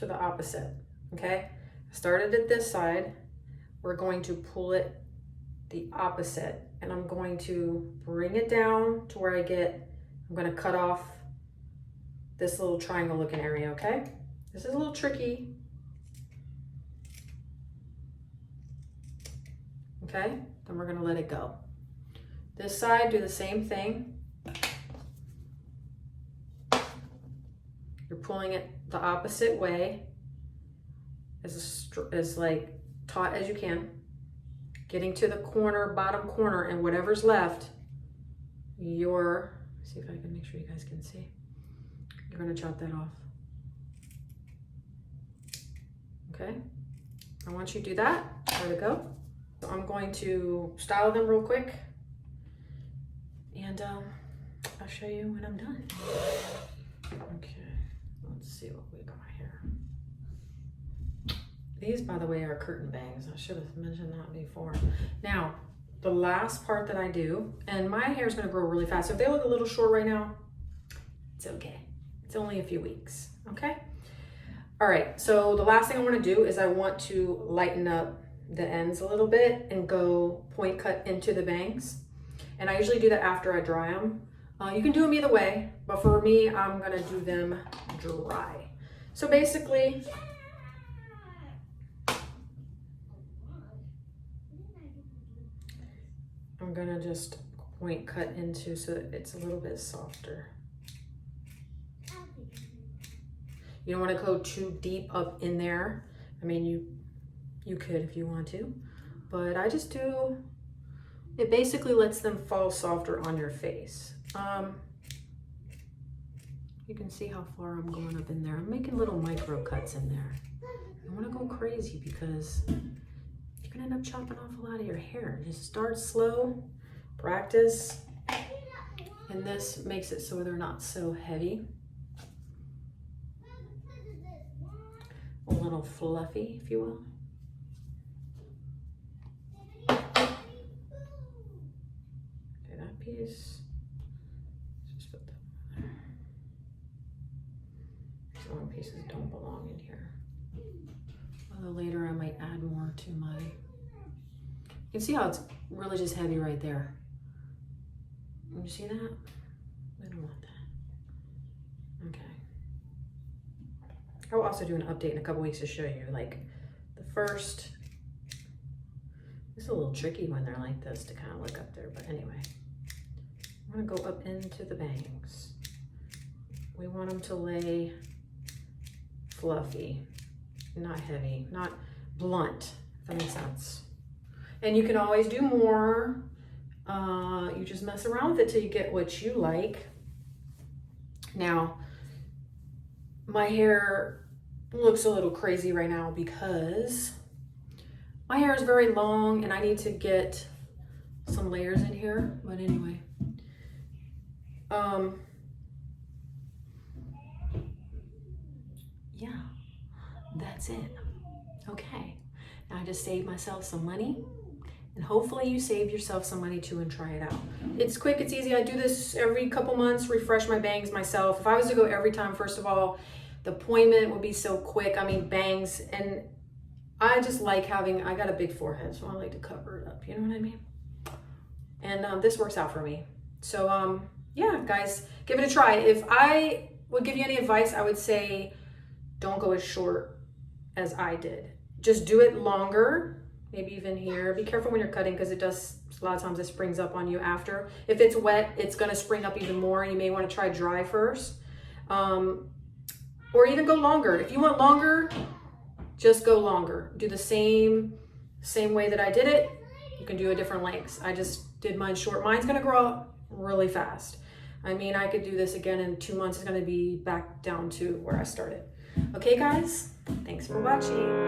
to the opposite, okay? Started at this side. We're going to pull it the opposite, and I'm going to bring it down to where I'm gonna cut off this little triangle looking area, okay? This is a little tricky. Okay, then we're gonna let it go. This side, do the same thing. You're pulling it the opposite way, as like taut as you can. Getting to the corner, bottom corner, and whatever's left, see if I can make sure you guys can see. You're gonna chop that off. Okay, I want you to do that. There we go. So I'm going to style them real quick, and I'll show you when I'm done. Okay, let's see what we got here. These, by the way, are curtain bangs. I should have mentioned that before. Now, the last part that I do, and my hair is gonna grow really fast. So if they look a little short right now, it's okay. It's only a few weeks, okay? All right, so the last thing I wanna do is I want to lighten up the ends a little bit and go point cut into the bangs. And I usually do that after I dry them. You can do them either way, but for me, I'm gonna do them dry. So basically, I'm gonna just point cut into so that it's a little bit softer. You don't want to go too deep up in there. I mean, you could if you want to, but I just do, it basically lets them fall softer on your face. You can see how far I'm going up in there. I'm making little micro cuts in there. I want to go crazy because you're gonna end up chopping off a lot of your hair. Just start slow, practice, and this makes it so they're not so heavy. A little fluffy, if you will. Okay, that piece. Just put that there. Some pieces don't belong in here. Although later I might add more to my, you can see how it's really just heavy right there. You see that? I don't want that. Okay. I will also do an update in a couple weeks to show you like the first, it's a little tricky when they're like this to kind of look up there, but anyway. I'm gonna go up into the bangs. We want them to lay fluffy, not heavy, not blunt, if that makes sense. And you can always do more. You just mess around with it till you get what you like. Now, my hair looks a little crazy right now because my hair is very long and I need to get some layers in here. But anyway, yeah, that's it. Okay, now I just saved myself some money. And hopefully you save yourself some money too and try it out. It's quick, it's easy. I do this every couple months, refresh my bangs myself. If I was to go every time, first of all, the appointment would be so quick. I mean, bangs, and I just like having, I got a big forehead, so I like to cover it up, you know what I mean? And this works out for me. So yeah, guys, give it a try. If I would give you any advice, I would say don't go as short as I did. Just do it longer. Maybe even here. Be careful when you're cutting because it does, a lot of times it springs up on you after. If it's wet, it's gonna spring up even more and you may wanna try dry first. Or even go longer. If you want longer, just go longer. Do the same way that I did it. You can do a different lengths. I just did mine short. Mine's gonna grow up really fast. I mean, I could do this again in 2 months. It's gonna be back down to where I started. Okay, guys, thanks for watching.